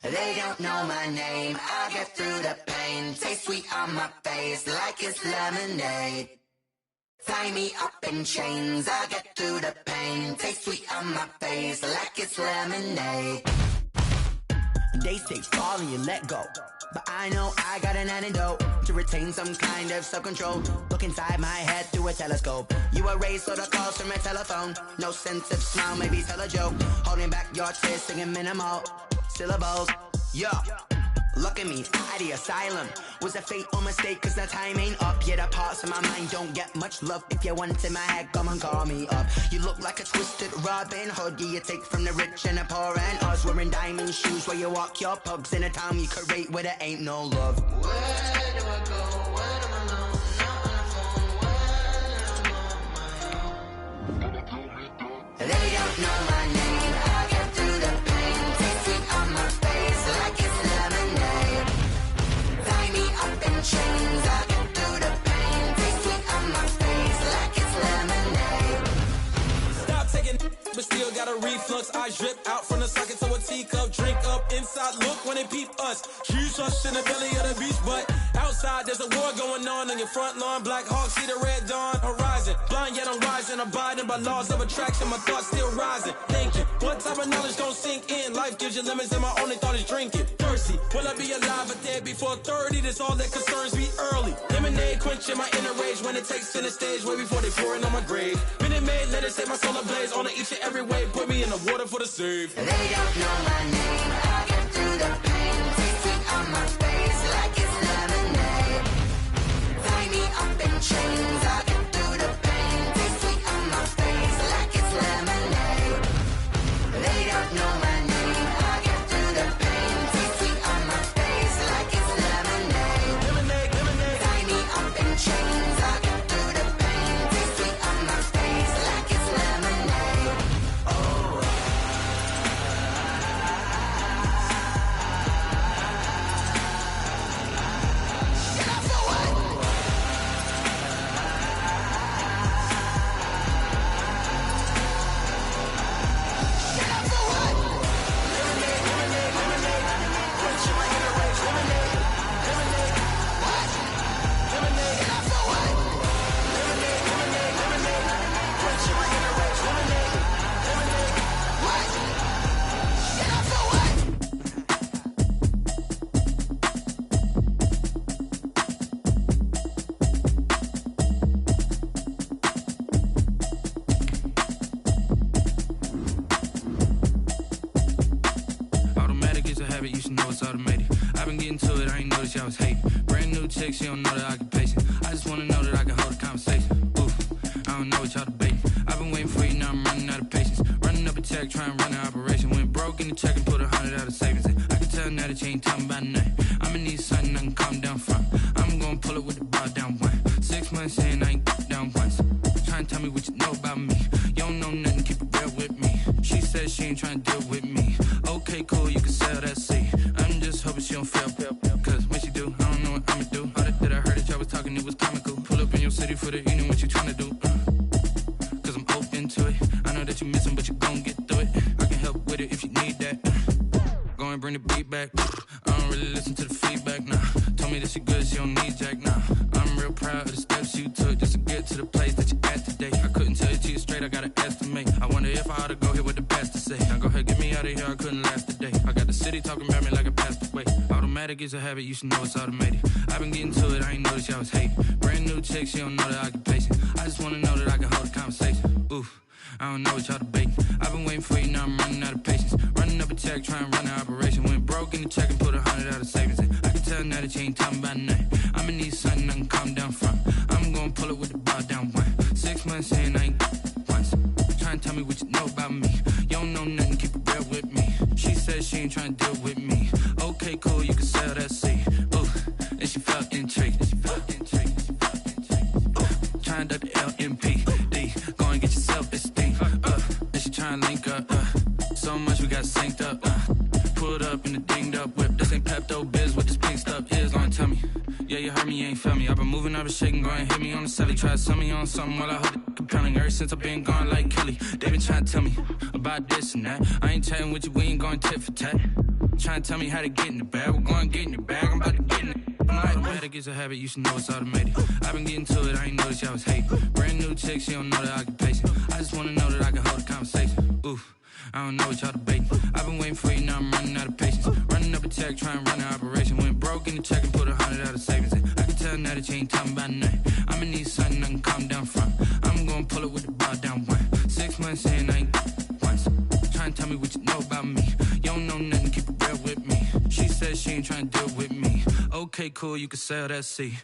They don't know my name, I get through the pain. Taste sweet on my face like it's lemonade. Tie me up in chains, I get through the pain. Taste sweet on my face like it's lemonade. They say fall and you let go, but I know I got an antidote to retain some kind of self-control. Look inside my head through a telescope. You erase all the calls from a telephone. No sense of smile, maybe tell a joke. Holding back your tears, singing minimal syllables. Yeah, look at me, out the asylum. Was a fate or mistake, cause the time ain't up. Yet the parts of my mind don't get much love. If you want in my head, come and call me up. You look like a twisted Robin Hood. Yeah, you take from the rich and the poor and us. Wearing diamond shoes where you walk your pugs. In a town you create where there ain't no love. Where do I go? When am I alone? Not on the phone. When I'm on my own. They don't know my name. I get through the pain. Taste sweet on my face like it's lemonade. Tie me up in chains. I get through the pain. Taste sweet on my face like it's lemonade. Stop taking, but still got a reflux. I drip out from the socket to a teacup. Drink up inside, look when they peep us. Choose us in the belly of the beast, but outside there's a war going on your front lawn. Black Hawk, see the red dawn horizon. Blind yet I'm rising, abiding by laws of attraction. My thoughts still rising, thinking what type of knowledge don't sink in. Life gives you limits and my only thought is drinking. Thirsty, will I be alive or dead before 30? That's all that concerns me early. Lemonade quenching my inner rage when it takes center stage way before they pour it on my grave. Minute Maid, let it set my soul ablaze on each and every way. Put me in the water for the save. They don't know my name, I get through the pain. Taste sweet on my face like it's lemonade. Tie me up in chains, I get through the pain. Taste sweet on my face like it's lemonade. They don't know my name, I get through the pain. Taste sweet on my face like it's lemonade. Lemonade, lemonade. Tie me up in chains, I get through the pain. Taste sweet on my face like it's lemonade. Oh. Get up for what? Get up for what? Lemonade, lemonade, lemonade. Quenching my inner rage. Lemonade, lemonade. What? Lemonade, Get up for what? lemonade, lemonade, lemonade. Quenching my inner rage. Lemonade, lemonade. What? Get up for what? Automatic is a habit, you should know it's automated. I've been getting to it, I ain't noticed y'all was hating. Brand new chick, she don't know the occupation. I just wanna know that I can hold a conversation. Oof, I don't know what y'all debating. I've been waiting for you, now I'm running out of patience. Running up a check, trying to run an operation. Went broke in the check and put 100 out of savings in. I can tell now that you ain't talking about nothing. I'ma need something I can calm down from. I'm gonna pull it with the bar down one. 6 months in, I ain't down once. Trying to tell me what you know about me. You don't know nothing, keep it real with me. She said she ain't trying to deal with me. Okay, cool, you can sell that seat. I'm just hoping she don't fail. Cause when she do, I don't know what I'ma do. All that I heard that y'all was talking, it was comical. Pull up in your city for the evening, what you tryna do? Cause I'm open to it. I know that you missing, but you gon' get through it. I can help with it if you need that. Go and bring the beat back. I don't really listen to the feedback, nah. Told me that she good, she don't need Jack, nah. I'm real proud of the steps you took just to get to the place that you at today. I couldn't tell you to you straight, I gotta estimate. I wonder if I ought to go here with the best to say. Now go ahead, get me out of here, I couldn't last today. I got the city talking about me like a passed away. Automatic is a habit, you should know it's automated. I've been getting to it, I ain't noticed y'all was hating. Brand new chick, she don't know the occupation. I just wanna know that I can hold a conversation. Oof, I don't know what y'all debating. I've been waiting for you, now I'm running out of patience. Running up a check, trying to run an operation. Went broke in the check and put 100 out of savings in. I can tell now that you ain't talking about nothing. I'ma need something I can calm down from. I'm gonna pull it with the bar down one. 6 months in, I ain't once. Trying to tell me what you know about me. You don't know nothing, keep it real with me. She said she ain't trying to deal with me. Okay, cool, you can sell that seat. Ooh, and she felt intrigued. Trying to the LMPD. Go and get your self-esteem. And she trying to link up. So much we got synced up. Pulled up in the dinged up whip. This ain't Pepto-Biz, what this pink stuff is. Long tell me. Yeah, you heard me, you ain't felt me. I've been moving, I've been shaking, go and hit me on the celly. Try to sell me on something while I hold it compelling. Ever since I've been gone like Kelly, they been trying to tell me about this and that. I ain't chatting with you, we ain't going tit for tat. Trying to tell me how to get in the bag. We're going to get in the bag. I'm about to get in it. Automatic is a habit, you should know it's automated. I've been getting to it, I ain't noticed y'all was hating. Brand new chick, she don't know the occupation. I just wanna know that I can hold a conversation. Oof, I don't know what y'all debating. I've been waiting for you, now I'm running out of patience. Running up a check, trying to run an operation. Went broke in the check and put 100 out of savings in. I can tell now that you ain't talking about nothing. I'ma need something I can calm down from. I'm gonna pull it with the bar down one. 6 months in, I ain't once. Trying to tell me what you know about me. You don't know nothing, keep it real with me. She said she ain't trying to deal with me. Okay, cool, you can sell that seat.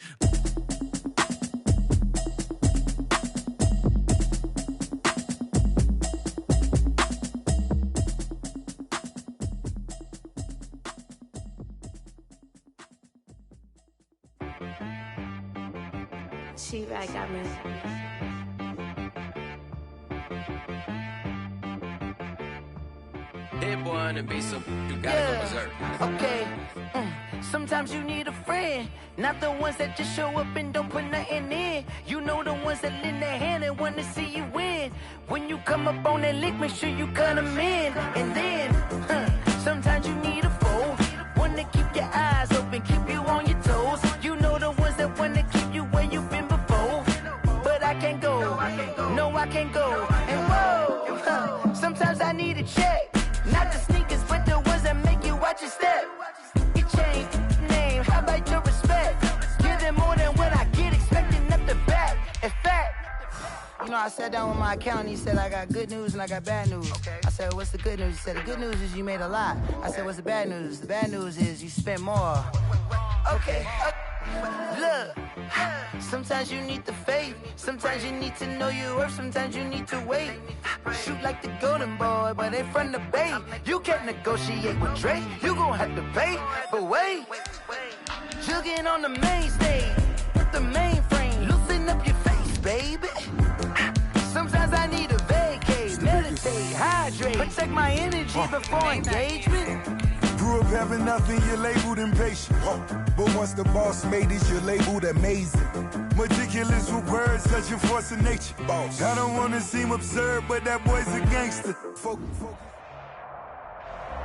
She-Rag got me. Hit boy and be so you gotta go berserk. Okay. Sometimes you need a friend, not the ones that just show up and don't put nothing in. You know the ones that lend their hand and want to see you win. When you come up on that lick, make sure you cut them in. And then, sometimes you need a foe, one to keep your eyes open, keep you on your toes. You know the ones that want to keep you where you've been before. But I can't go, no I can't go. And whoa, sometimes I need a check. Not the sneakers, but the ones that make you watch your step. You change name, how about your respect? Give them more than what I get, expecting up the back. In fact, you know, I sat down with my accountant, he said I got good news and I got bad news. I said, what's the good news? He said, the good news is you made a lot. I said, what's the bad news? The bad news is you spent more. Okay. Look, sometimes you need the faith, sometimes you need to know your worth, sometimes you need to wait. Shoot like the golden boy, but in front of the bay. You can't negotiate with Drake, you gon' have to pay. But wait, jugging on the main stage, the mainframe, loosen up your face, baby. Sometimes I need a vacate, meditate, hydrate, protect my energy before engagement. Grew up having nothing, you're labeled impatient. But once the boss made it, you're labeled amazing. Meticulous with words, such a force of nature. I don't wanna seem absurd, but that boy's a gangster.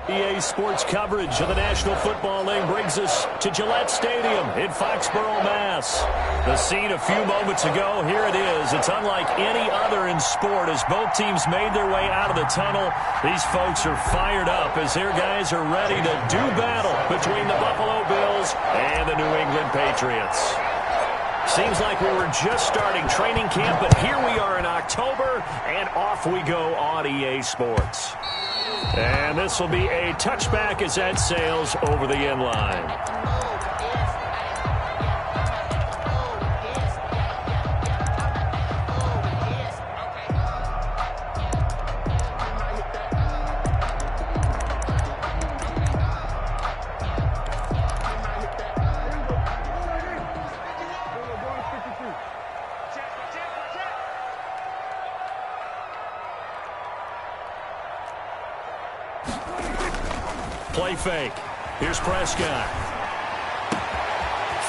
EA Sports coverage of the National Football League brings us to Gillette Stadium in Foxborough, Mass. The scene a few moments ago, here it is. It's unlike any other in sport as both teams made their way out of the tunnel. These folks are fired up as their guys are ready to do battle between the Buffalo Bills and the New England Patriots. Seems like we were just starting training camp, but here we are in October, and off we go on EA Sports. And this will be a touchback as that sails over the end line. Play fake. Here's Prescott.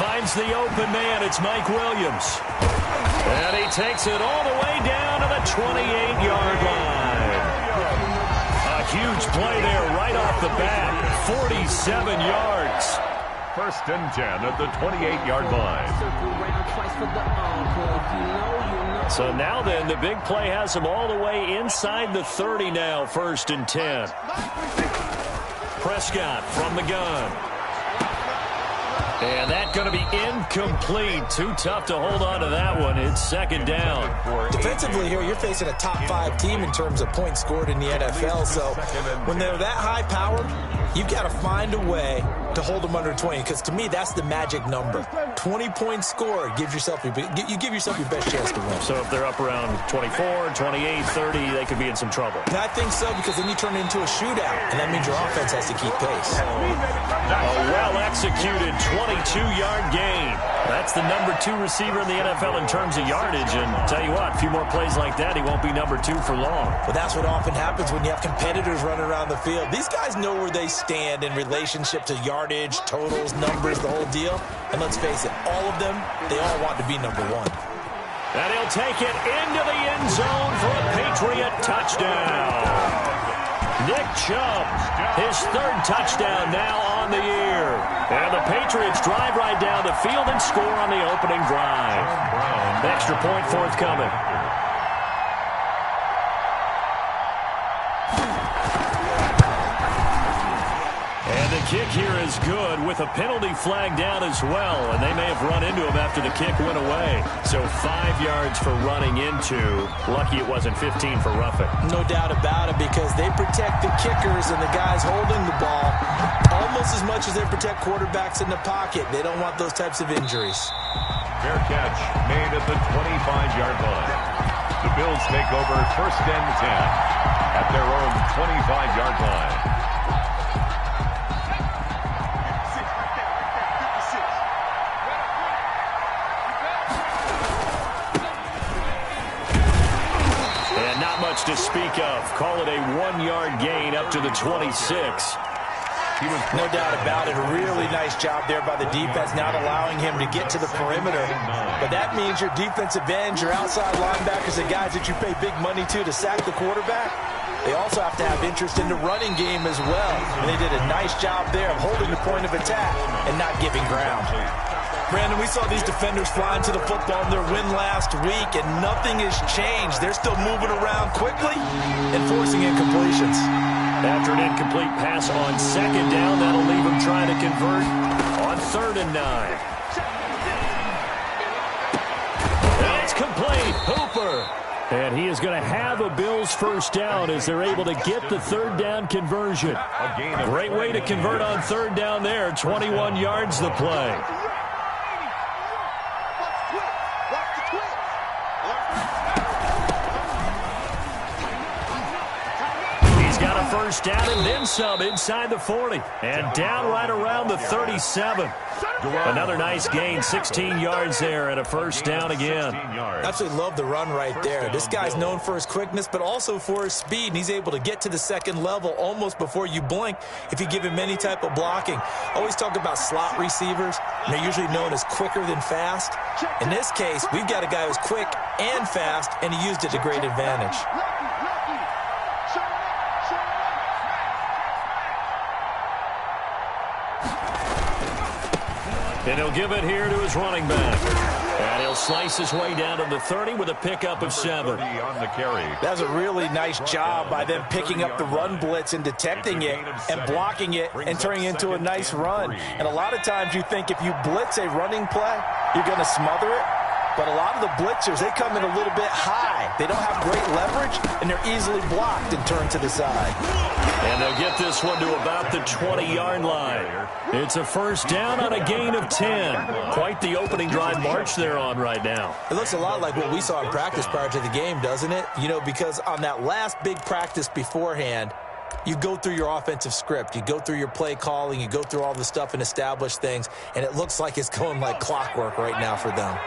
Finds the open man. It's Mike Williams. And he takes it all the way down to the 28-yard line. A huge play there right off the bat. 47 yards. First and 10 at the 28-yard line. So now then, the big play has him all the way inside the 30 now. First and 10. Prescott from the gun. And that's going to be incomplete. Too tough to hold on to that one. It's second down. Defensively here, you're facing a top-5 team in terms of points scored in the NFL. So when they're that high-powered, you've got to find a way to hold them under 20. Because to me, that's the magic number. 20 points scored gives yourself you give yourself your best chance to win. So if they're up around 24, 28, 30, they could be in some trouble. And I think so, because then you turn it into a shootout, and that means your offense has to keep pace. A well-executed 22-yard gain. That's the number 2 receiver in the NFL in terms of yardage. And tell you what, a few more plays like that, he won't be number 2 for long. Well, that's what often happens when you have competitors running around the field. These guys know where they stand in relationship to yardage, totals, numbers, the whole deal. And let's face it, all of them, they all want to be number 1. And he'll take it into the end zone for a Patriot touchdown. Nick Chubb, his third touchdown now on the year. And the Patriots drive right down the field and score on the opening drive. Extra point forthcoming. And the kick here is good with a penalty flag down as well. And they may have run into him after the kick went away. So 5 yards for running into. Lucky it wasn't 15 for roughing. No doubt about it, because they protect the kickers and the guys holding the ball almost as much as they protect quarterbacks in the pocket. They don't want those types of injuries. Fair catch made at the 25-yard line. The Bills take over 1st and 10 at their own 25-yard line. To speak of. Call it a 1-yard gain up to the 26. No doubt about it. A really nice job there by the defense, not allowing him to get to the perimeter. But that means your defensive ends, your outside linebackers, the guys that you pay big money to sack the quarterback, they also have to have interest in the running game as well. And they did a nice job there of holding the point of attack and not giving ground. Brandon, we saw these defenders flying to the football in their win last week, and nothing has changed. They're still moving around quickly and forcing incompletions. After an incomplete pass on 2nd down, that'll leave them trying to convert on 3rd and 9. That's complete. Hooper. And he is going to have a Bills first down as they're able to get the 3rd down conversion. Great way to convert on 3rd down there. 21 yards the play. First down and then some inside the 40. And down right around the 37. Another nice gain, 16 yards there and a first down again. Absolutely love the run right there. This guy's known for his quickness, but also for his speed. And he's able to get to the 2nd level almost before you blink if you give him any type of blocking. Always talk about slot receivers. And they're usually known as quicker than fast. In this case, we've got a guy who's quick and fast, and he used it to great advantage. And he'll give it here to his running back. And he'll slice his way down to the 30 with a pickup of 7. On the carry. That's a really nice job by them picking up the run blitz and detecting it and blocking it and turning it into a nice run. And a lot of times you think if you blitz a running play, you're going to smother it. But a lot of the blitzers, they come in a little bit high. They don't have great leverage, and they're easily blocked and turned to the side. And they'll get this one to about the 20-yard line. It's a first down on a gain of 10. Quite the opening drive march they're on right now. It looks a lot like what we saw in practice prior to the game, doesn't it? You know, because on that last big practice beforehand, you go through your offensive script. You go through your play calling. You go through all the stuff and establish things. And it looks like it's going like clockwork right now for them.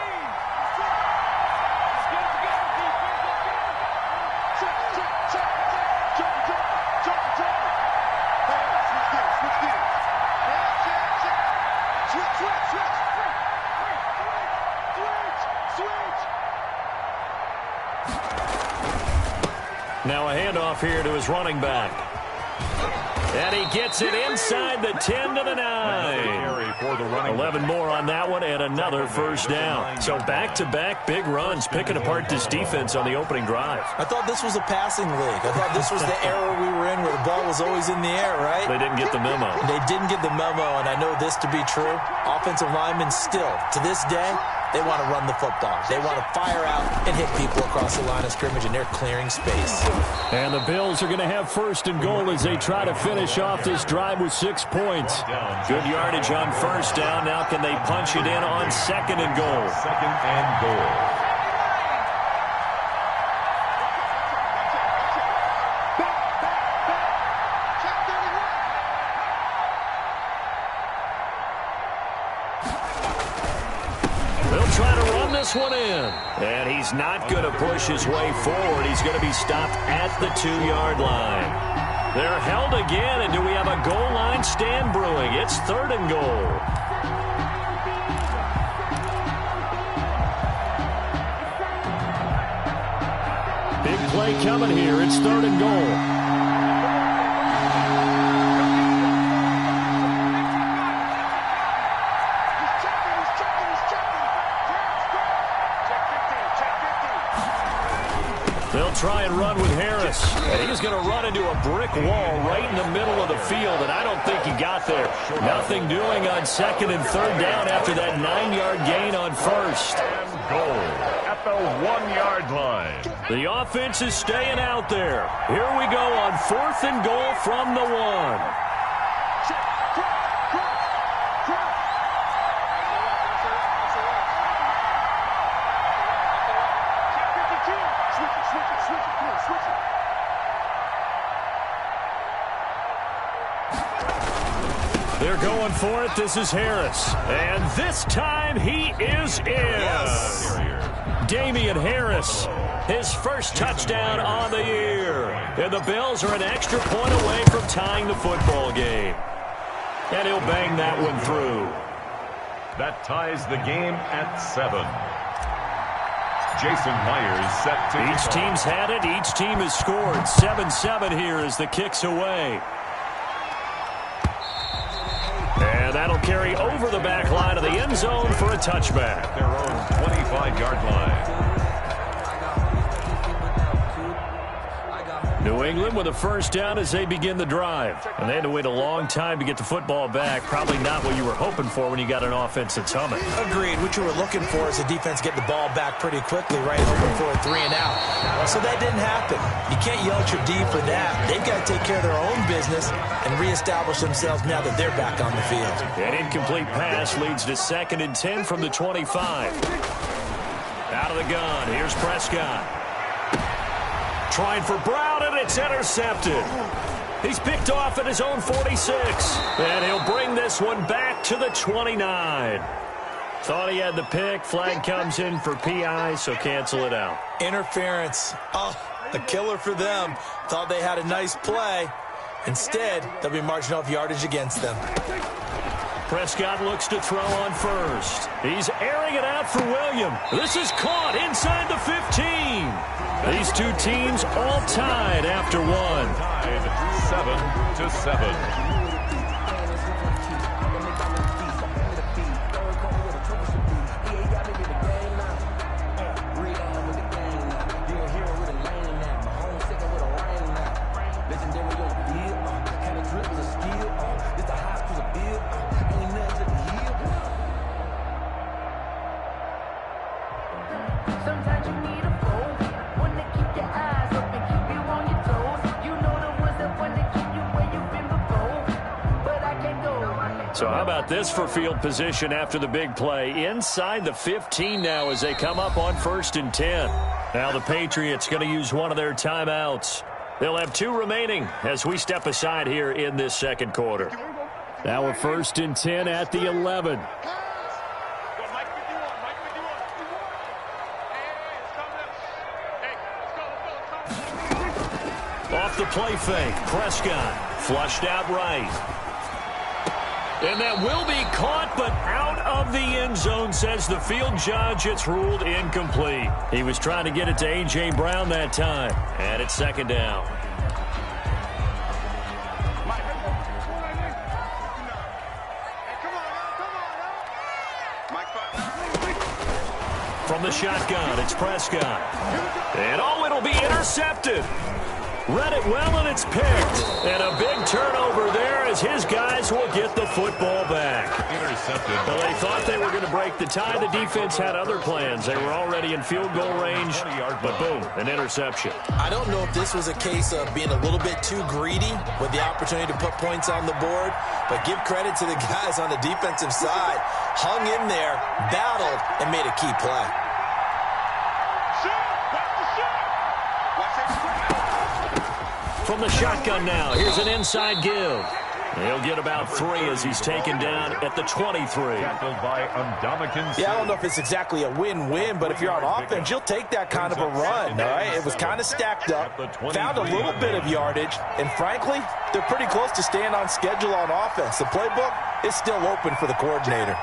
Now a handoff here to his running back. And he gets it inside the 10 to the 9. 11 more on that one and another first down. So back-to-back big runs, picking apart this defense on the opening drive. I thought this was a passing league. I thought this was the era we were in where the ball was always in the air, right? They didn't get the memo. They didn't get the memo, and I know this to be true. Offensive linemen still, to this day, they want to run the football. They want to fire out and hit people across the line of scrimmage, and they're clearing space. And the Bills are going to have 1st and goal as they try to finish off this drive with 6 points. Good yardage on first down. Now can they punch it in on 2nd and goal? 2nd and goal. One in, and he's not going to push his way forward. He's going to be stopped at the 2-yard line. They're held again, and do we have a goal line stand brewing? It's 3rd and goal. Big play coming here. It's 3rd and goal. They'll try and run with Harris. And he's going to run into a brick wall right in the middle of the field, and I don't think he got there. Nothing doing on second and third down after that 9-yard gain on first. And goal at the 1-yard line. The offense is staying out there. Here we go on 4th and goal from the 1. They're going for it. This is Harris. And this time he is in. Yes. Damian Harris, his first touchdown on the year. And the Bills are an extra point away from tying the football game. And he'll bang that one through. That ties the game at 7. Jason Myers set to Each team's had it. Each team has scored. 7-7 here as the kick's away. And that'll carry over the back line of the end zone for a touchback. Their own 25-yard line. New England with a first down as they begin the drive. And they had to wait a long time to get the football back. Probably not what you were hoping for when you got an offense that's humming. Agreed. What you were looking for is the defense get the ball back pretty quickly, right? Hoping for a 3-and-out. Well, so that didn't happen. You can't yell at your D for that. They've got to take care of their own business and reestablish themselves now that they're back on the field. An incomplete pass leads to 2nd and 10 from the 25. Out of the gun. Here's Prescott. Trying for Brown, and it's intercepted. He's picked off at his own 46. And he'll bring this one back to the 29. Thought he had the pick. Flag comes in for PI, so cancel it out. Interference. Oh, a killer for them. Thought they had a nice play. Instead, they'll be marching off yardage against them. Prescott looks to throw on first. He's airing it out for William. This is caught inside the 15. These two teams all tied after one. Tied 7-7. So how about this for field position after the big play? Inside the 15 now as they come up on 1st and 10. Now the Patriots going to use one of their timeouts. They'll have 2 remaining as we step aside here in this second quarter. Now a 1st and 10 at the 11. Off the play fake, Prescott flushed out right. And that will be caught, but out of the end zone, says the field judge. It's ruled incomplete. He was trying to get it to A.J. Brown that time. And it's 2nd down. From the shotgun, it's Prescott. And oh, it'll be intercepted. Read it well, and it's picked. And a big turnover there as his guys will get the football back. Intercepted. Well, they thought they were going to break the tie. The defense had other plans. They were already in field goal range, but boom, an interception. I don't know if this was a case of being a little bit too greedy with the opportunity to put points on the board, but give credit to the guys on the defensive side. Hung in there, battled, and made a key play. From the shotgun now, here's an inside give. He'll get about 3 as he's taken down at the 23. Tackled by Ndamukong Suh. Yeah, I don't know if it's exactly a win-win, but if you're on offense, you'll take that kind of a run, all right? It was kind of stacked up, found a little bit of yardage, and frankly, they're pretty close to staying on schedule on offense. The playbook is still open for the coordinator.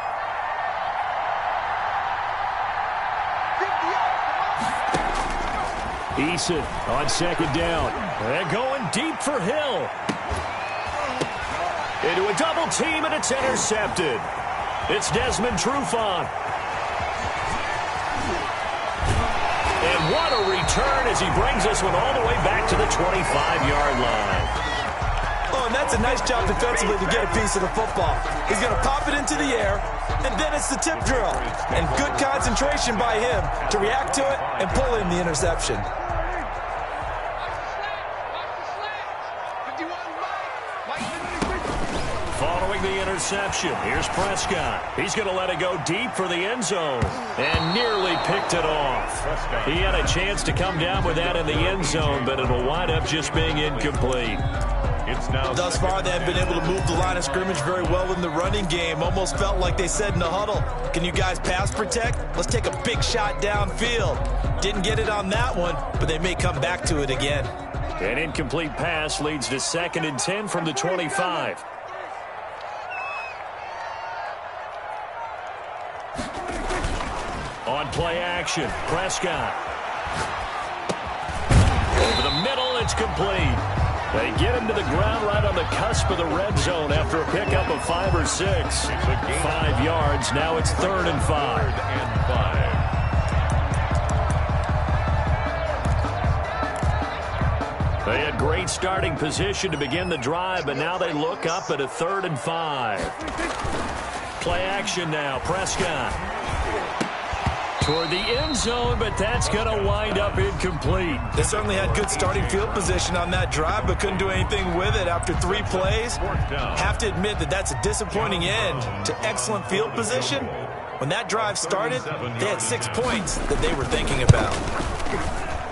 Eason on 2nd down. They're going deep for Hill. Into a double team, and it's intercepted. It's Desmond Trufant. And what a return as he brings this one all the way back to the 25-yard line. Oh, and that's a nice job defensively to get a piece of the football. He's going to pop it into the air, and then it's the tip drill. And good concentration by him to react to it and pull in the interception. Following the interception, here's Prescott. He's going to let it go deep for the end zone and nearly picked it off. He had a chance to come down with that in the end zone, but it'll wind up just being incomplete. Thus far, they have been able to move the line of scrimmage very well in the running game. Almost felt like they said in the huddle, can you guys pass protect? Let's take a big shot downfield. Didn't get it on that one, but they may come back to it again. An incomplete pass leads to 2nd and 10 from the 25. On play action, Prescott. Over the middle, it's complete. They get him to the ground right on the cusp of the red zone after a pickup of 5 or 6. 5 yards, now it's 3rd and 5. They had great starting position to begin the drive, but now they look up at a 3rd and 5. Play action now, Prescott. Toward the end zone, but that's going to wind up incomplete. They certainly had good starting field position on that drive, but couldn't do anything with it after 3 plays. Have to admit that that's a disappointing end to excellent field position. When that drive started, they had 6 points that they were thinking about.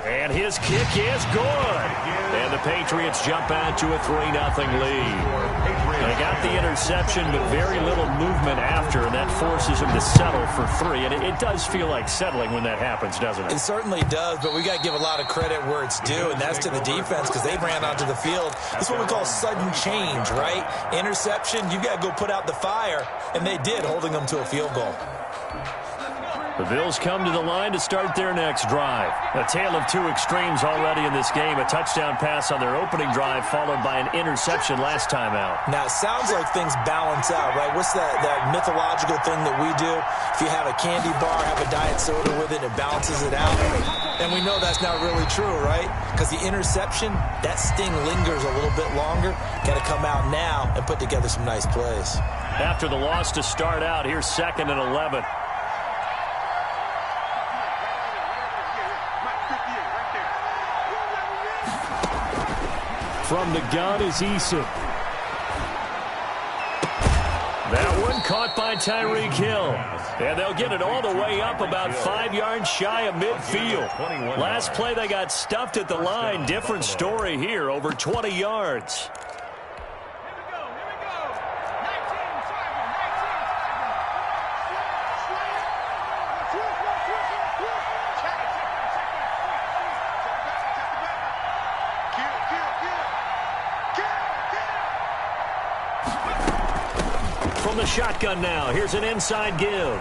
And his kick is good. And the Patriots jump out to a 3-0 lead. They got the interception, but very little movement after, and that forces them to settle for 3. And it does feel like settling when that happens, doesn't it? It certainly does, but we got to give a lot of credit where it's due, and that's to the defense because they ran onto the field. This is what we call sudden change, right? Interception, you got to go put out the fire, and they did, holding them to a field goal. The Bills come to the line to start their next drive. A tale of 2 extremes already in this game. A touchdown pass on their opening drive followed by an interception last time out. Now, it sounds like things balance out, right? What's that mythological thing that we do? If you have a candy bar, have a diet soda with it, it balances it out. And we know that's not really true, right? Because the interception, that sting lingers a little bit longer. Got to come out now and put together some nice plays. After the loss to start out, here's 2nd and 11. From the gun is Eason. That one caught by Tyreek Hill. And they'll get it all the way up about 5 yards shy of midfield. Last play they got stuffed at the line. Different story here, over 20 yards. From the shotgun now, here's an inside give.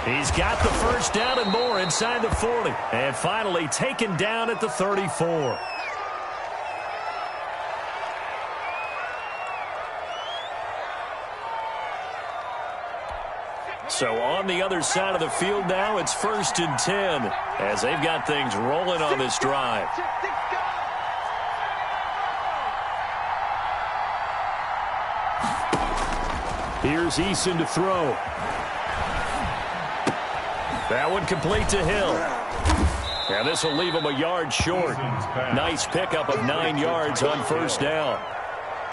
He's got the first down and more inside the 40. And finally taken down at the 34. So on the other side of the field now, it's 1st and 10 as they've got things rolling on this drive. Here's Eason to throw. That one complete to Hill. And this will leave him a yard short. Nice pickup of 9 yards on first down.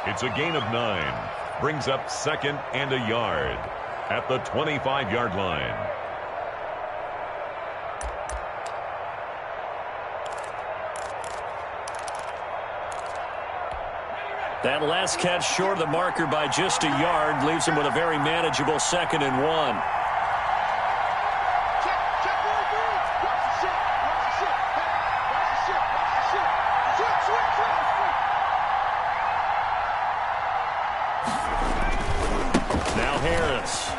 It's a gain of 9. Brings up 2nd and a yard at the 25-yard line. That last catch short of the marker by just a yard leaves him with a very manageable 2nd and 1. Now Harris.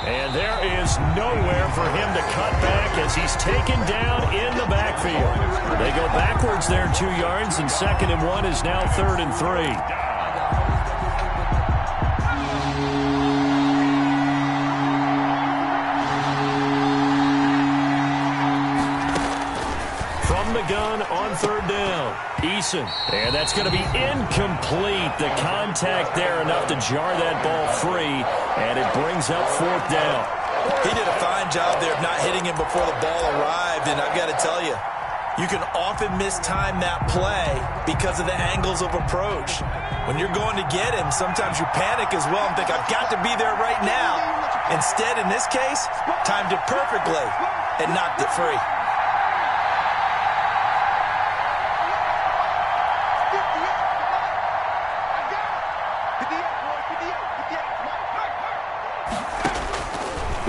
And there is nowhere for him to cut back as he's taken down in the backfield. They go backwards there 2 yards, and 2nd and 1 is now 3rd and 3. the gun on third down. Eason. And that's going to be incomplete. The contact there enough to jar that ball free. And it brings up fourth down. He did a fine job there of not hitting him before the ball arrived. And I've got to tell you, you can often mistime that play because of the angles of approach. When you're going to get him, sometimes you panic as well and think, I've got to be there right now. Instead, in this case, timed it perfectly and knocked it free.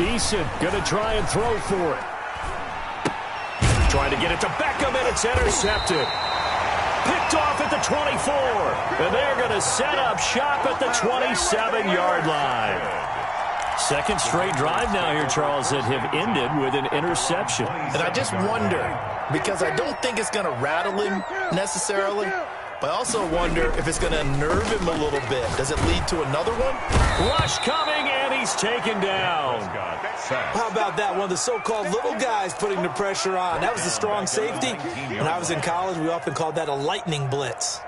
Eason going to try and throw for it. Trying to get it to Beckham, and it's intercepted. Picked off at the 24. And they're going to set up shop at the 27-yard line. Second straight drive now here, Charles, that have ended with an interception. And I just wonder, because I don't think it's going to rattle him necessarily, but I also wonder if it's going to nerve him a little bit. Does it lead to another one? Rush coming, and he's taken down. How about that? One of the so-called little guys putting the pressure on. That was the strong safety. When I was in college, we often called that a lightning blitz.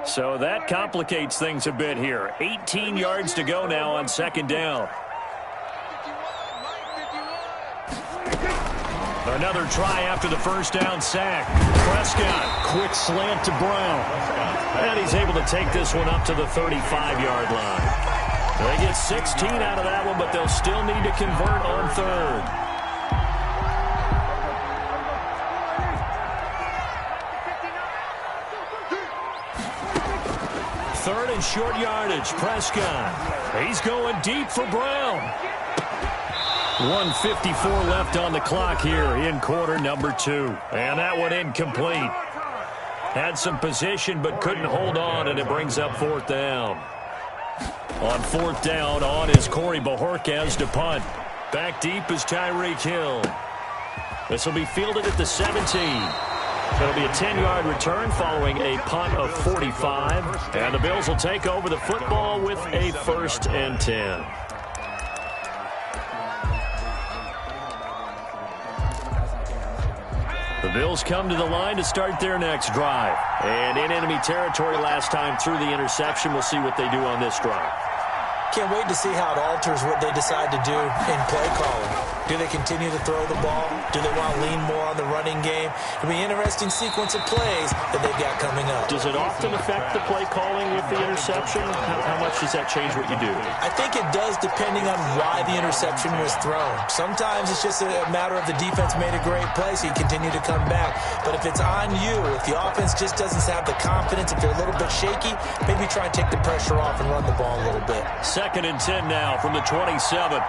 So that complicates things a bit here. 18 yards to go now on second down. Another try after the first down sack. Prescott, quick slant to Brown. And he's able to take this one up to the 35-yard line. They get 16 out of that one, but they'll still need to convert on third. Third and short yardage. Prescott. He's going deep for Brown. 1:54 left on the clock here in quarter number 2. And that one incomplete. Had some position but couldn't hold on, and it brings up fourth down. On fourth down, on is Corey Bojorquez to punt. Back deep is Tyreek Hill. This will be fielded at the 17. It'll be a 10-yard return following a punt of 45. And the Bills will take over the football with a 1st and 10. The Bills come to the line to start their next drive. And in enemy territory last time through the interception. We'll see what they do on this drive. Can't wait to see how it alters what they decide to do in play calling. Do they continue to throw the ball? Do they want to lean more on the running game? It'll be an interesting sequence of plays that they've got coming up. Does it often affect the play calling with the interception? How much does that change what you do? I think it does, depending on why the interception was thrown. Sometimes it's just a matter of the defense made a great play, so you continue to come back. But if it's on you, if the offense just doesn't have the confidence, if they're a little bit shaky, maybe try and take the pressure off and run the ball a little bit. 2nd and 10 now from the 27.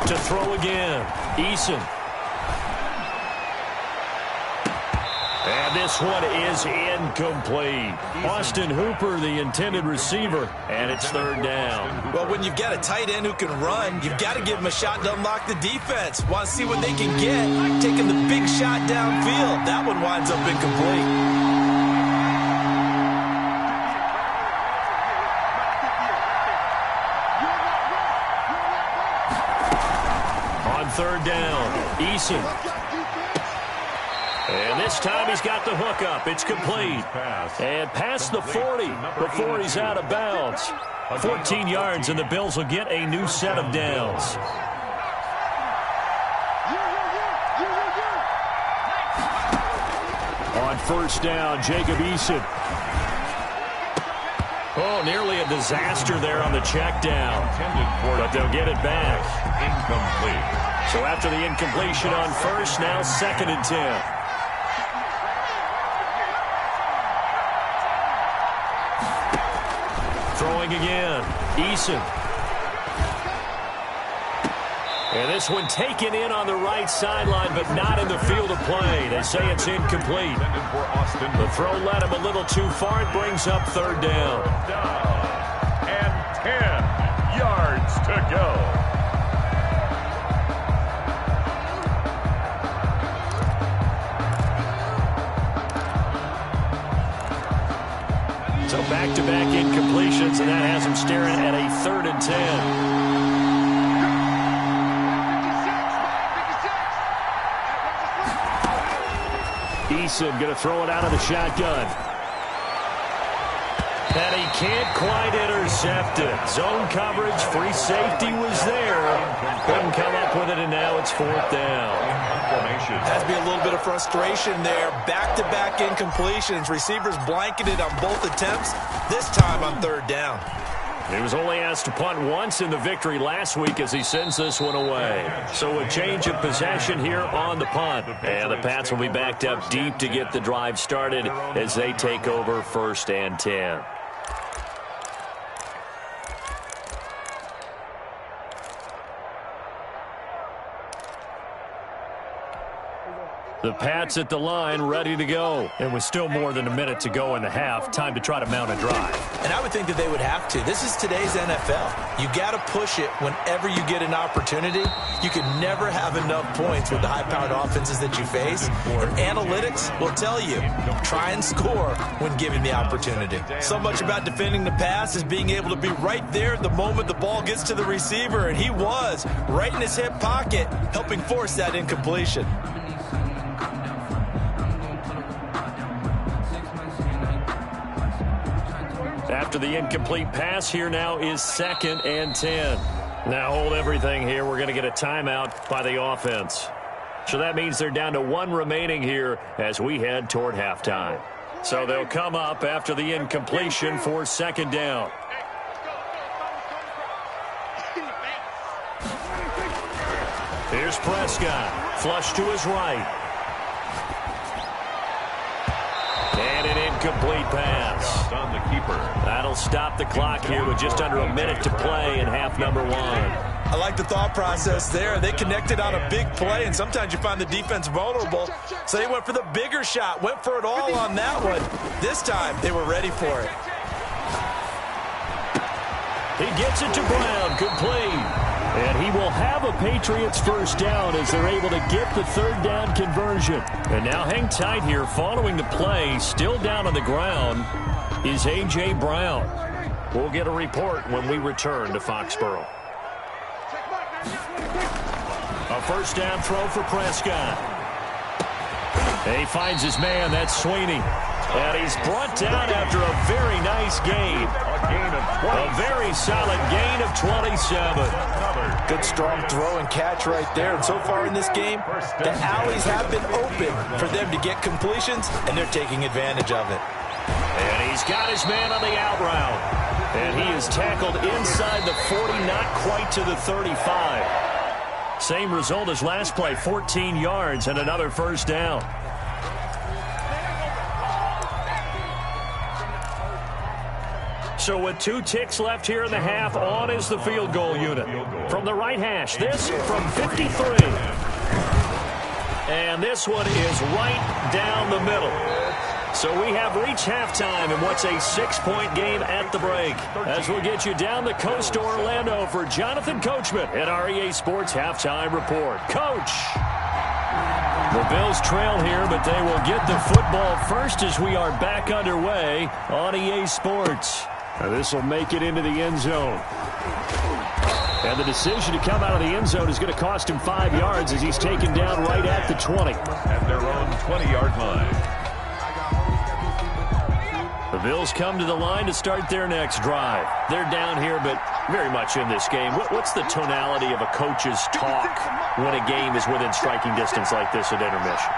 To throw again, Eason. And this one is incomplete. Austin Hooper, the intended receiver, and it's 3rd down. Well, when you've got a tight end who can run, you've got to give him a shot to unlock the defense. Want to see what they can get, taking the big shot downfield. That one winds up incomplete. On 3rd down, Eason. And this time he's got the hook up. It's complete. And past the 40 before he's out of bounds. 14 yards, and the Bills will get a new set of downs. On 1st down, Jacob Eason. Oh, nearly a disaster there on the check down. But they'll get it back. Incomplete. So after the incompletion on 1st, now 2nd and 10. Throwing again, Eason. And this one taken in on the right sideline, but not in the field of play. They say it's incomplete. The throw led him a little too far. It brings up 3rd down. And 10 yards to go. So back-to-back incompletions, and that has him staring at a 3rd and 10. Eason going to throw it out of the shotgun. And he can't quite intercept it. Zone coverage, free safety was there. Couldn't come up with it, and now it's 4th down. Has to be a little bit of frustration there. Back-to-back incompletions. Receivers blanketed on both attempts, this time on 3rd down. He was only asked to punt once in the victory last week as he sends this one away. So a change of possession here on the punt. And the Pats will be backed up deep to get the drive started as they take over 1st and 10. The Pats at the line, ready to go. And with still more than a minute to go in the half, time to try to mount a drive. And I would think that they would have to. This is today's NFL. You got to push it whenever you get an opportunity. You can never have enough points with the high-powered offenses that you face. And analytics will tell you, try and score when given the opportunity. So much about defending the pass is being able to be right there the moment the ball gets to the receiver. And he was right in his hip pocket, helping force that incompletion. After the incomplete pass, here now is 2nd and 10. Now hold everything here. We're going to get a timeout by the offense. So that means they're down to 1 remaining here as we head toward halftime. So they'll come up after the incompletion for 2nd down. Here's Prescott. Flush to his right. And an incomplete pass. On the keeper. That'll stop the clock here with just under a minute to play in half number 1. I like the thought process there. They connected on a big play, and sometimes you find the defense vulnerable. So they went for the bigger shot, went for it all on that one. This time, they were ready for it. He gets it to Brown, complete. And he will have a Patriots 1st down as they're able to get the 3rd down conversion. And now hang tight here. Following the play, still down on the ground, is A.J. Brown. We'll get a report when we return to Foxborough. A 1st down throw for Prescott. And he finds his man. That's Sweeney. And he's brought down after a very nice gain. A very solid gain of 27. Good strong throw and catch right there. And so far in this game, the alleys have been open for them to get completions, and they're taking advantage of it. And he's got his man on the out route. And he is tackled inside the 40, not quite to the 35. Same result as last play, 14 yards and another 1st down. So with 2 ticks left here in the half, on is the field goal unit. From the right hash, this from 53. And this one is right down the middle. So we have reached halftime in what's a 6-point game at the break. As we'll get you down the coast to Orlando for Jonathan Coachman at our EA Sports Halftime Report. Coach! The Bills trail here, but they will get the football first as we are back underway on EA Sports. Now this will make it into the end zone. And the decision to come out of the end zone is going to cost him 5 yards as he's taken down right at the 20. At their own 20-yard line. The Bills come to the line to start their next drive. They're down here, but very much in this game. What's the tonality of a coach's talk when a game is within striking distance like this at intermission?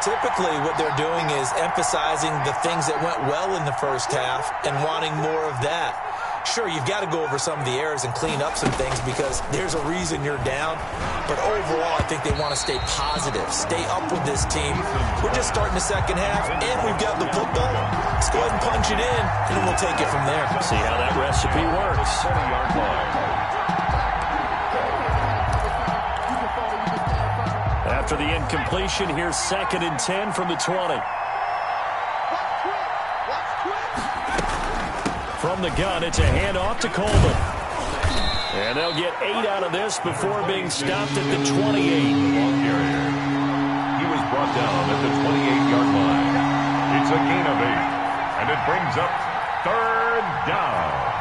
Typically, what they're doing is emphasizing the things that went well in the first half and wanting more of that. Sure, you've got to go over some of the errors and clean up some things because there's a reason you're down. But overall, I think they want to stay positive, stay up with this team. We're just starting the second half, and we've got the football. Let's go ahead and punch it in, and then we'll take it from there. See how that recipe works. 20-yard line. After the incompletion, here's 2nd and 10 from the 20. From the gun, it's a handoff to Coleman. And they'll get 8 out of this before being stopped at the 28. Long carrier. He was brought down at the 28-yard line. It's a gain of 8. And it brings up third down.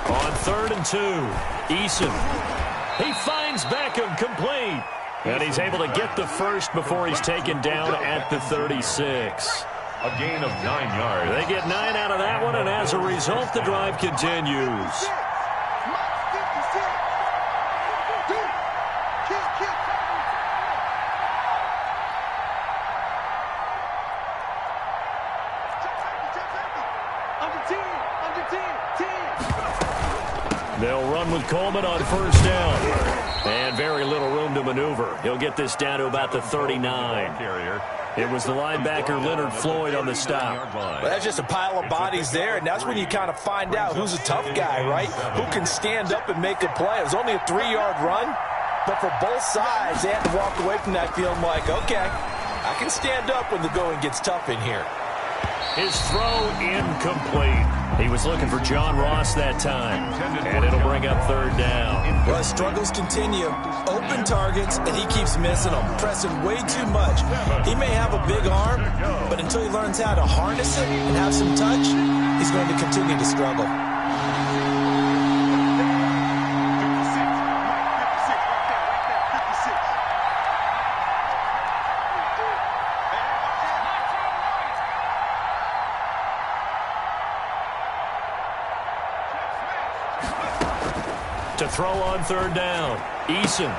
On 3rd and 2, Eason. He finds Beckham complete. And he's able to get the first before he's taken down at the 36. A gain of 9 yards. They get 9 out of that one, and as a result, the drive continues. They'll run with Coleman on 1st down. And very little room to maneuver. He'll get this down to about the 39. It was the linebacker Leonard Floyd on the stop. Well, that's just a pile of bodies there, and that's when you kind of find out who's a tough guy, right? Who can stand up and make a play. It was only a 3-yard run, but for both sides, they had to walk away from that feeling like, okay, I can stand up when the going gets tough in here. His throw incomplete. He was looking for John Ross that time, and it'll bring up 3rd down. Well, his struggles continue. Open targets, and he keeps missing them, pressing way too much. He may have a big arm, but until he learns how to harness it and have some touch, he's going to continue to struggle. To throw on 3rd down. Eason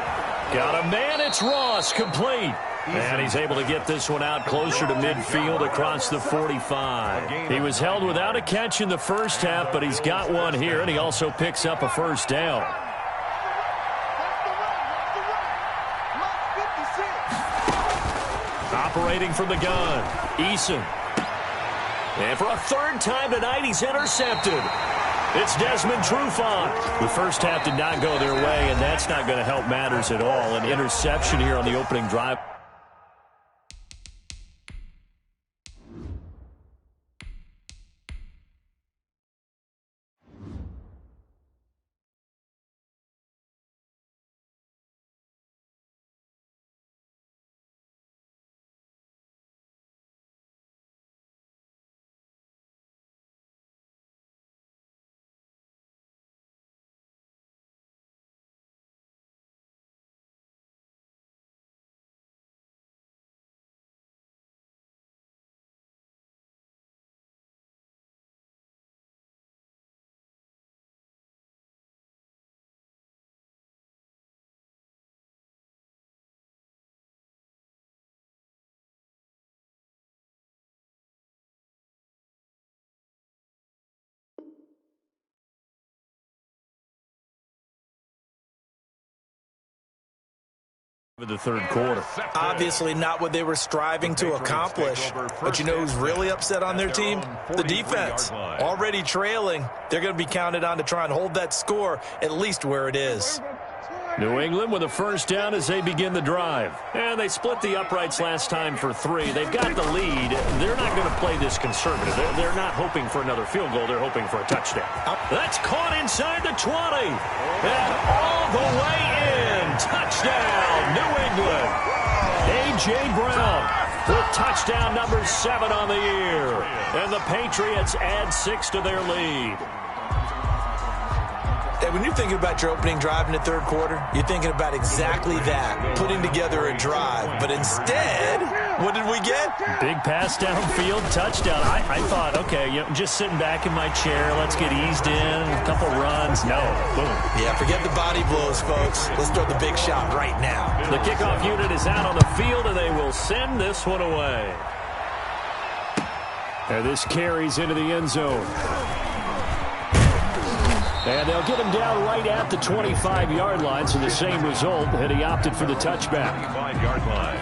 got a man. It's Ross, complete. And he's able to get this one out closer to midfield across the 45. He was held without a catch in the first half, but he's got one here, and he also picks up a 1st down. Operating from the gun, Eason. And for a 3rd time tonight, he's intercepted. It's Desmond Trufant. The first half did not go their way, and that's not going to help matters at all. An interception here on the opening drive. The 3rd quarter. Obviously not what they were striving to accomplish. But you know who's really upset on their team? The defense. Already trailing. They're going to be counted on to try and hold that score at least where it is. New England with a 1st down as they begin the drive. And they split the uprights last time for 3. They've got the lead. They're not going to play this conservative. They're not hoping for another field goal. They're hoping for a touchdown. That's caught inside the 20. And all the way in. Touchdown, New England. A.J. Brown with touchdown number 7 on the year. And the Patriots add 6 to their lead. When you're thinking about your opening drive in the 3rd quarter, you're thinking about exactly that, putting together a drive. But instead, what did we get? Big pass downfield, touchdown. I thought, okay, just sitting back in my chair, let's get eased in, a couple runs. No, boom. Yeah, forget the body blows, folks. Let's throw the big shot right now. The kickoff unit is out on the field, and they will send this one away. And this carries into the end zone. And they'll get him down right at the 25-yard line, so the same result, and he opted for the touchback. 25-yard line.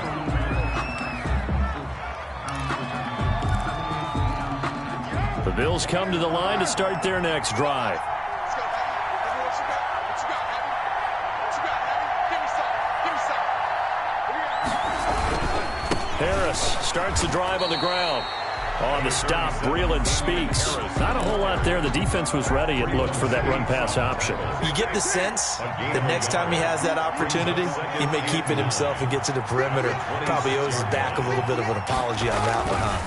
The Bills come to the line to start their next drive. Harris starts the drive on the ground. On the stop, Breeland Speaks. Not a whole lot there. The defense was ready, it looked, for that run-pass option. You get the sense that next time he has that opportunity, he may keep it himself and get to the perimeter. Probably owes his back a little bit of an apology on that one, huh?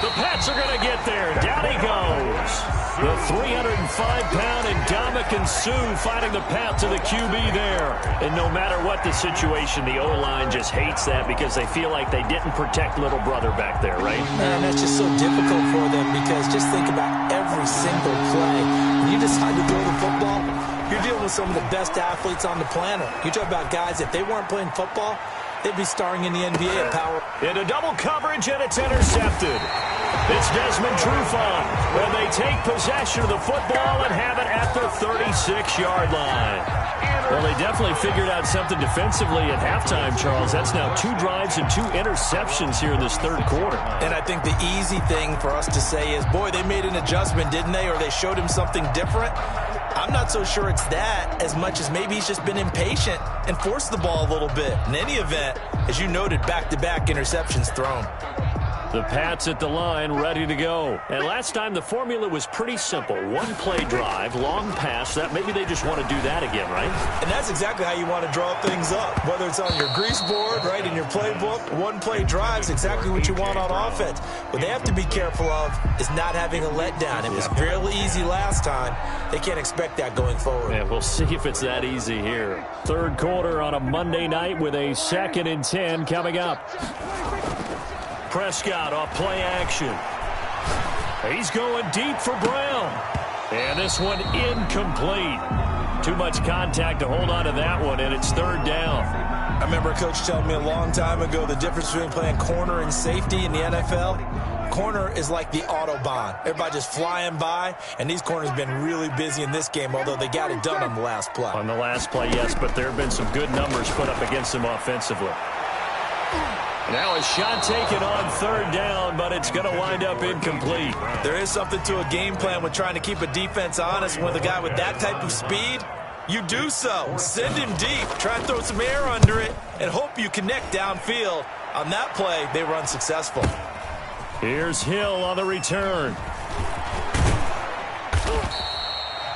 The Pats are going to get there. Down he goes. The 305-pound Ndamukong Suh finding the path to the QB there. And no matter what the situation, the O-line just hates that because they feel like they didn't protect little brother back there, right? Man, that's just so difficult for them because just think about every single play. When you decide to throw the football, you're dealing with some of the best athletes on the planet. You talk about guys, if they weren't playing football, they'd be starring in the NBA at power. Into double coverage, and it's intercepted. It's Desmond Trufant, and they take possession of the football and have it at the 36-yard line. Well, they definitely figured out something defensively at halftime, Charles. That's now 2 drives and 2 interceptions here in this third quarter. And I think the easy thing for us to say is, boy, they made an adjustment, didn't they? Or they showed him something different. I'm not so sure it's that as much as maybe he's just been impatient and forced the ball a little bit. In any event, as you noted, back-to-back interceptions thrown. The Pats at the line, ready to go. And last time, the formula was pretty simple. 1-play drive, long pass. That maybe they just want to do that again, right? And that's exactly how you want to draw things up. Whether it's on your grease board, right, in your playbook, 1-play drive is exactly what you want on offense. What they have to be careful of is not having a letdown. It was real easy last time. They can't expect that going forward. Yeah, we'll see if it's that easy here. Third quarter on a Monday night with a 2nd and 10 coming up. Prescott off play action. He's going deep for Brown. And this one incomplete. Too much contact to hold on to that one, and it's 3rd down. I remember a coach telling me a long time ago the difference between playing corner and safety in the NFL. Corner is like the Autobahn. Everybody just flying by, and these corners have been really busy in this game, although they got it done on the last play. On the last play, yes, but there have been some good numbers put up against them offensively. Now a shot taken on 3rd down, but it's going to wind up incomplete. There is something to a game plan with trying to keep a defense honest. With a guy with that type of speed, you do so. Send him deep. Try and throw some air under it and hope you connect downfield. On that play, they were unsuccessful. Here's Hill on the return.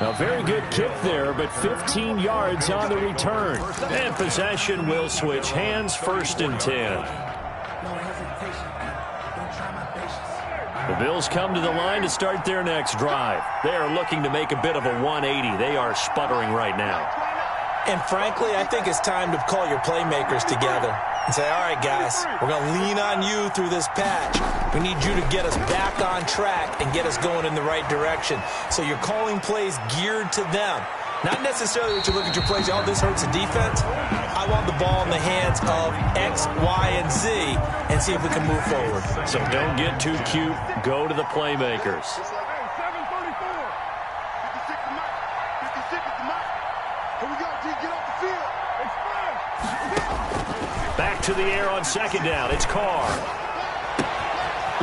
A very good kick there, but 15 yards on the return. And possession will switch hands, 1st and 10. The Bills come to the line to start their next drive. They are looking to make a bit of a 180. They are sputtering right now. And frankly, I think it's time to call your playmakers together and say, all right, guys, we're going to lean on you through this patch. We need you to get us back on track and get us going in the right direction. So you're calling plays geared to them. Not necessarily that you look at your plays, oh, this hurts the defense. I want the ball in the hands of X, Y, and Z and see if we can move forward. So don't get too cute. Go to the playmakers. Back to the air on 2nd down. It's Carr.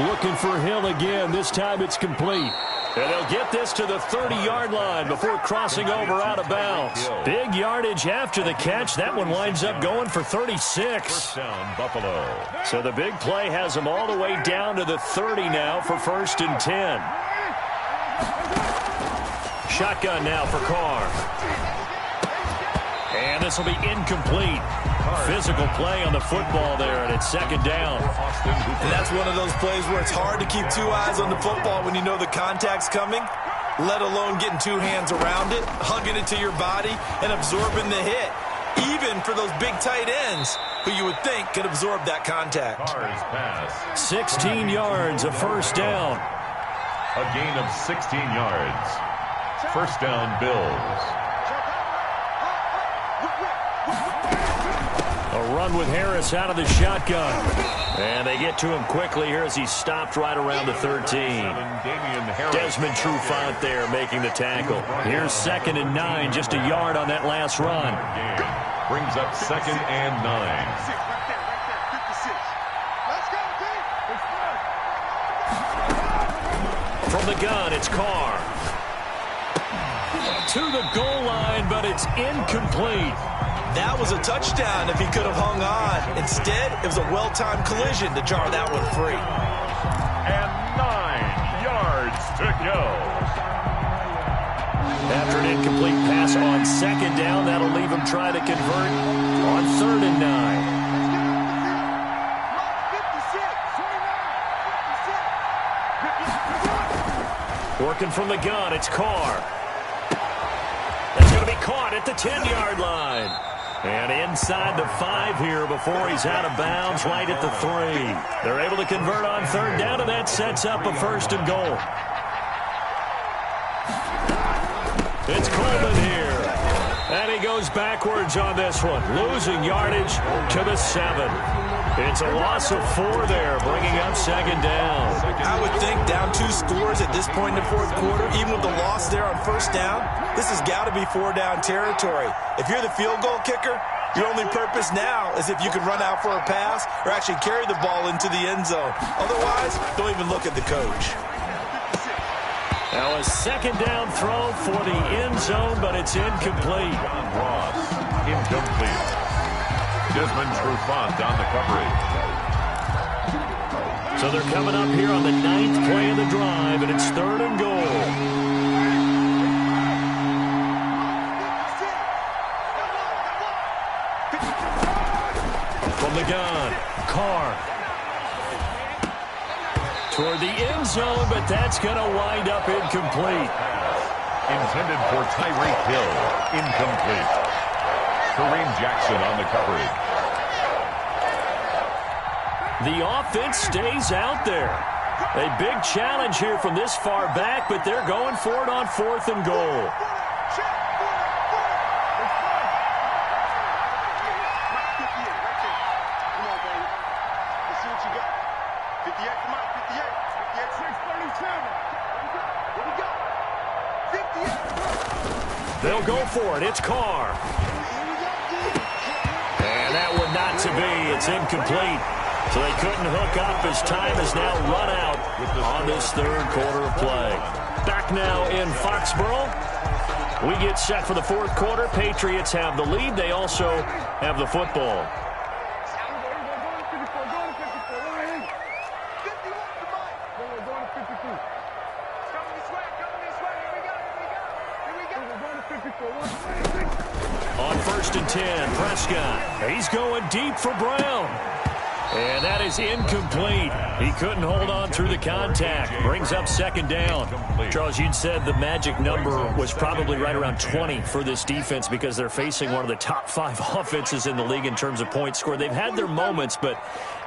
Looking for Hill again. This time it's complete. And they'll get this to the 30-yard line before crossing over out of bounds. Big yardage after the catch. That one winds up going for 36. First down, Buffalo. So the big play has them all the way down to the 30 now for 1st and 10. Shotgun now for Carr. And this will be incomplete. Physical play on the football there, and it's 2nd down. And that's one of those plays where it's hard to keep 2 eyes on the football when you know the contact's coming, let alone getting 2 hands around it, hugging it to your body, and absorbing the hit. Even for those big tight ends who you would think could absorb that contact. 16 yards, a 1st down. A gain of 16 yards. 1st down, Bills. A run with Harris out of the shotgun. And they get to him quickly here as he stopped right around the 13. Desmond Trufant there making the tackle. Here's 2nd and 9, just a yard on that last run. Brings up 2nd and 9. From the gun, it's Carr. To the goal line, but it's incomplete. That was a touchdown if he could have hung on. Instead, it was a well-timed collision to jar that one free. And 9 yards to go. After an incomplete pass on second down, that'll leave him trying to convert on 3rd and 9. Working from the gun, it's Carr. That's going to be caught at the 10-yard line. And inside the 5 here before he's out of bounds, right at the 3. They're able to convert on 3rd down, and that sets up a 1st and goal. It's Coleman here. And he goes backwards on this one, losing yardage to the 7. It's a loss of 4 there, bringing up 2nd down. I would think down 2 scores at this point in the 4th quarter, even with the loss there on 1st down, this has got to be 4-down territory. If you're the field goal kicker, your only purpose now is if you can run out for a pass or actually carry the ball into the end zone. Otherwise, don't even look at the coach. Now a 2nd down throw for the end zone, but it's incomplete. John Ross, incomplete. Desmond Trufant on the coverage. So they're coming up here on the 9th play of the drive, and it's 3rd and goal. From the gun, Carr. Toward the end zone, but that's going to wind up incomplete. Intended for Tyreek Hill. Incomplete. Kareem Jackson on the coverage. The offense stays out there. A big challenge here from this far back, but they're going for it on 4th and goal. They'll go for it. It's Carr. And that one not to be. It's incomplete. So they couldn't hook up as time has now run out on this 3rd quarter of play. Back now in Foxborough. We get set for the 4th quarter. Patriots have the lead. They also have the football. On 1st and 10, Prescott. He's going deep for Brown. And that is incomplete. He couldn't hold on through the contact. Brings up 2nd down. Charles, you'd said the magic number was probably right around 20 for this defense because they're facing one of the top 5 offenses in the league in terms of points scored. They've had their moments, but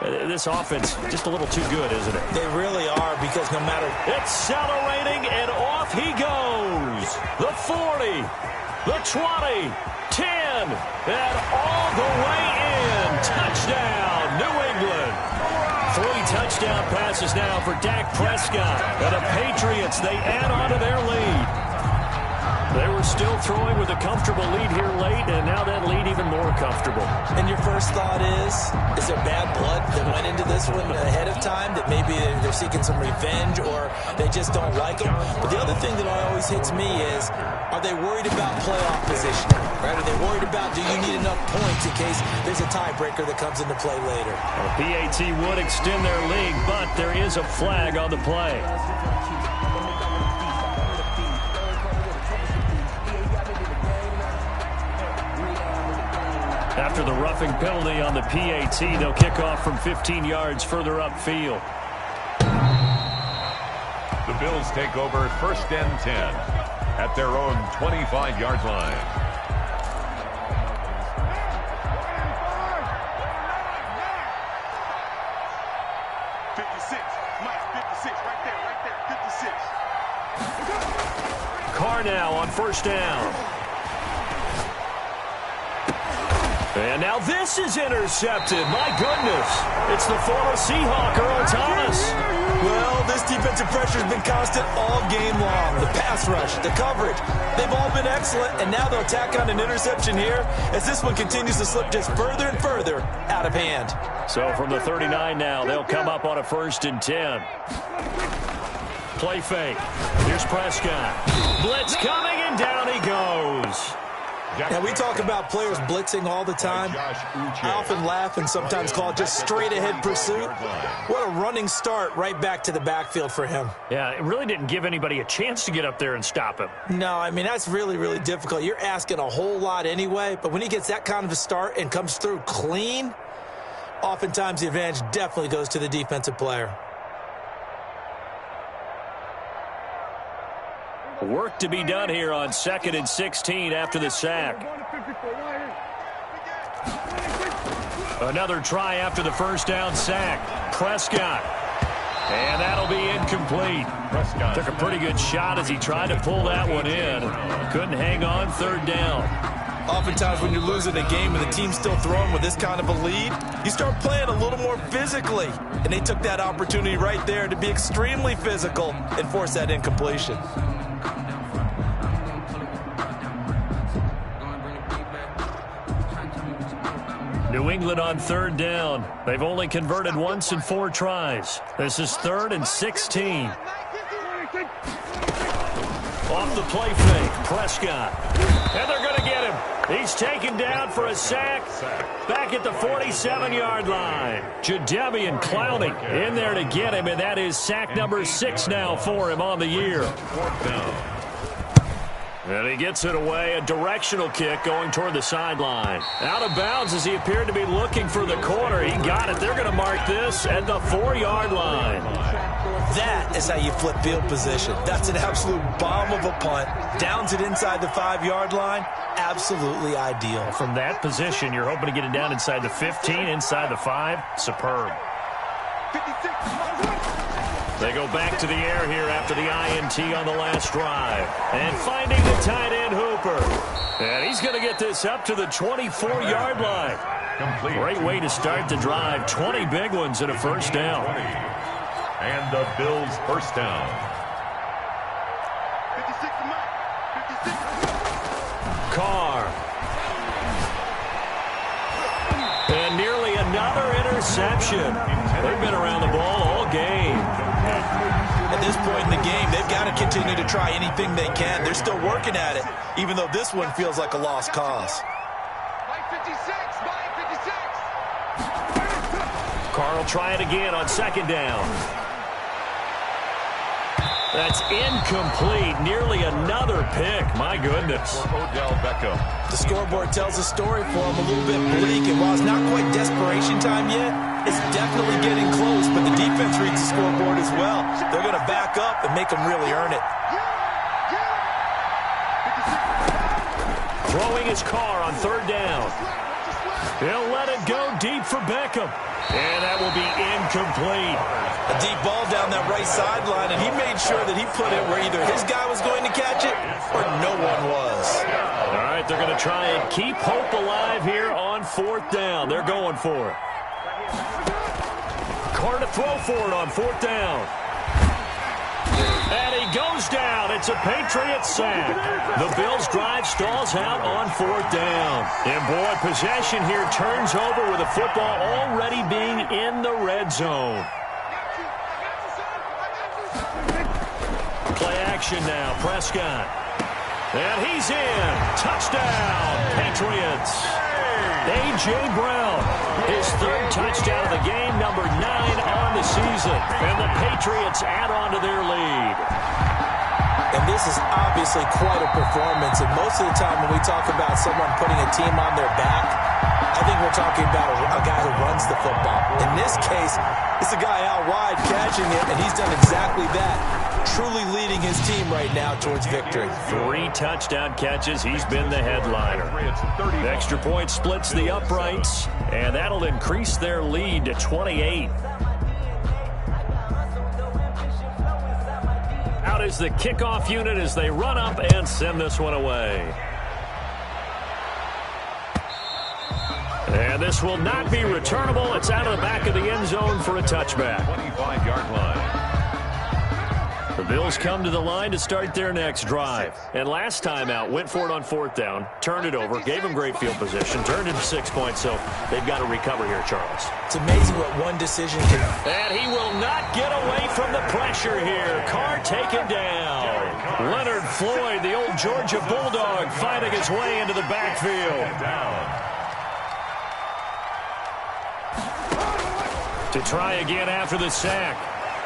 this offense just a little too good, isn't it? They really are because no matter... Accelerating, and off he goes. The 40, the 20, 10, and all the way in. Touchdown, New England. 3 touchdown passes now for Dak Prescott. And the Patriots, they add on to their lead. They were still throwing with a comfortable lead here late, and now that lead even more comfortable. And your first thought is there bad blood that went into this one ahead of time, that maybe they're seeking some revenge or they just don't like him? But the other thing that always hits me is, are they worried about playoff positioning? Right? Are they worried about, do you need enough points in case there's a tiebreaker that comes into play later? Well, the PAT would extend their lead, but there is a flag on the play. After the roughing penalty on the PAT, they'll kick off from 15 yards further upfield. The Bills take over 1st and 10 at their own 25-yard line. Carr now on 1st down. And now this is intercepted. My goodness. It's the former Seahawk, Earl Thomas. Well, this defensive pressure has been constant all game long. The pass rush, the coverage, they've all been excellent, and now they'll tack on an interception here as this one continues to slip just further and further out of hand. So from the 39 now, they'll come up on a 1st and 10. Play fake. Here's Prescott. Blitz coming, and down he goes. And we talk about players blitzing all the time. I often laugh and sometimes call it just straight-ahead pursuit. What a running start right back to the backfield for him. Yeah, it really didn't give anybody a chance to get up there and stop him. No, I mean, that's really, really difficult. You're asking a whole lot anyway, but when he gets that kind of a start and comes through clean, oftentimes the advantage definitely goes to the defensive player. Work to be done here on 2nd and 16 after the sack. Another try after the first down sack. Prescott. And that'll be incomplete. Prescott took a pretty good shot as he tried to pull that one in. Couldn't hang on 3rd down. Oftentimes when you're losing a game and the team's still throwing with this kind of a lead, you start playing a little more physically. And they took that opportunity right there to be extremely physical and force that incompletion. New England on 3rd down. They've only converted once in 4 tries. This is 3rd and 16. Off the play fake, Prescott. And they're going to get him. He's taken down for a sack back at the 47-yard line. Jadeveon Clowney in there to get him, and that is sack number 6 now for him on the year. 4th down. And he gets it away, a directional kick going toward the sideline. Out of bounds as he appeared to be looking for the corner. He got it. They're going to mark this at the 4-yard line. That is how you flip field position. That's an absolute bomb of a punt. Downs it inside the 5-yard line. Absolutely ideal. From that position, you're hoping to get it down inside the 15, inside the 5. Superb. 56. They go back to the air here after the INT on the last drive. And finding the tight end, Hooper. And he's going to get this up to the 24-yard line. Complete. Great way to start the drive. 20 big ones and a first down. And the Bills' first down. 56. Carr. And nearly another interception. They've been around the ball all game. At this point in the game, they've got to continue to try anything they can. They're still working at it, even though this one feels like a lost cause. Carr will try it again on 2nd down. That's incomplete. Nearly another pick. My goodness. Odell Beckham. The scoreboard tells a story for him, a little bit bleak, and while it's not quite desperation time yet, it's definitely getting close, but the defense reads the scoreboard as well. They're going to back up and make them really earn it. Throwing his Carr on 3rd down. He'll let it go deep for Beckham. And that will be incomplete. A deep ball down that right sideline, and he made sure that he put it where either his guy was going to catch it or no one was. All right, they're going to try and keep hope alive here on 4th down. They're going for it. Carr to throw for it on 4th down. And he goes down. It's a Patriots sack. The Bills' drive stalls out on 4th down. And boy, possession here turns over with the football already being in the red zone. Play action now, Prescott. And he's in. Touchdown, Patriots. A.J. Brown, his 3rd touchdown of the game, number 9 on the season. And the Patriots add on to their lead. And this is obviously quite a performance. And most of the time when we talk about someone putting a team on their back, I think we're talking about a guy who runs the football. In this case, it's a guy out wide catching it, and he's done exactly that. Truly leading his team right now towards victory. 3 touchdown catches. He's been the headliner. The extra point splits the uprights, and that'll increase their lead to 28. Out is the kickoff unit as they run up and send this one away. And this will not be returnable. It's out of the back of the end zone for a touchback. 25-yard line. The Bills come to the line to start their next drive. And last time out, went for it on 4th down, turned it over, gave them great field position, turned it to 6 points, so they've got to recover here, Charles. It's amazing what one decision can... And he will not get away from the pressure here. Carr taken down. Leonard Floyd, the old Georgia Bulldog, finding his way into the backfield. To try again after the sack.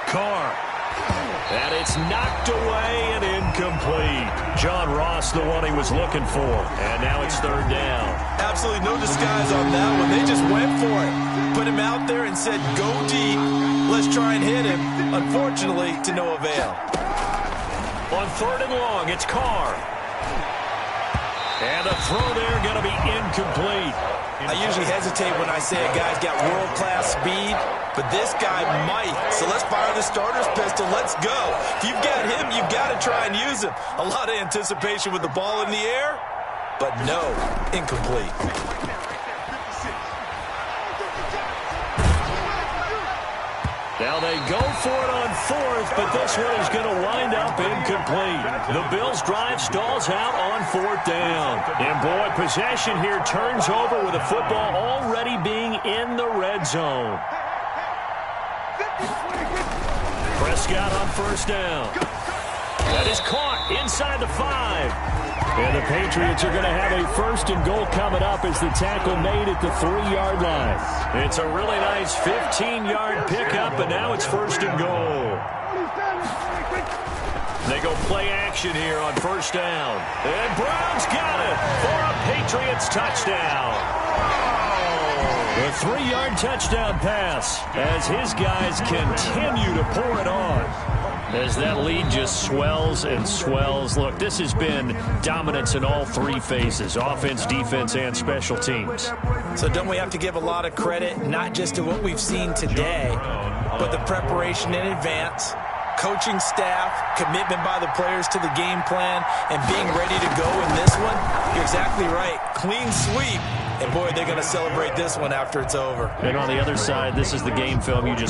Carr. And it's knocked away and incomplete. John Ross, the one he was looking for. And now it's third down. Absolutely no disguise on that one. They just went for it. Put him out there and said, go deep. Let's try and hit him. Unfortunately, to no avail. On third and long, it's Carr. And the throw there going to be incomplete. I usually hesitate when I say a guy's got world-class speed, but this guy might. So let's fire the starter's pistol. Let's go. If you've got him, you've got to try and use him. A lot of anticipation with the ball in the air, but no, incomplete. Now they go for it on fourth, but this one is going to wind up incomplete. The Bills' drive stalls out on fourth down. And boy, possession here turns over with the football already being in the red zone. Prescott on first down. That is caught inside the 5. And the Patriots are going to have a first and goal coming up as the tackle made at the 3-yard line. It's a really nice 15-yard pickup, and now it's first and goal. They go play action here on first down. And Brown's got it for a Patriots touchdown. A 3-yard touchdown pass as his guys continue to pour it on. As that lead just swells and swells. Look, this has been dominance in all three phases, offense, defense, and special teams. So don't we have to give a lot of credit, not just to what we've seen today, but the preparation in advance, coaching staff, commitment by the players to the game plan, and being ready to go in this one? You're exactly right. Clean sweep. And, boy, they're going to celebrate this one after it's over. And on the other side, this is the game film you just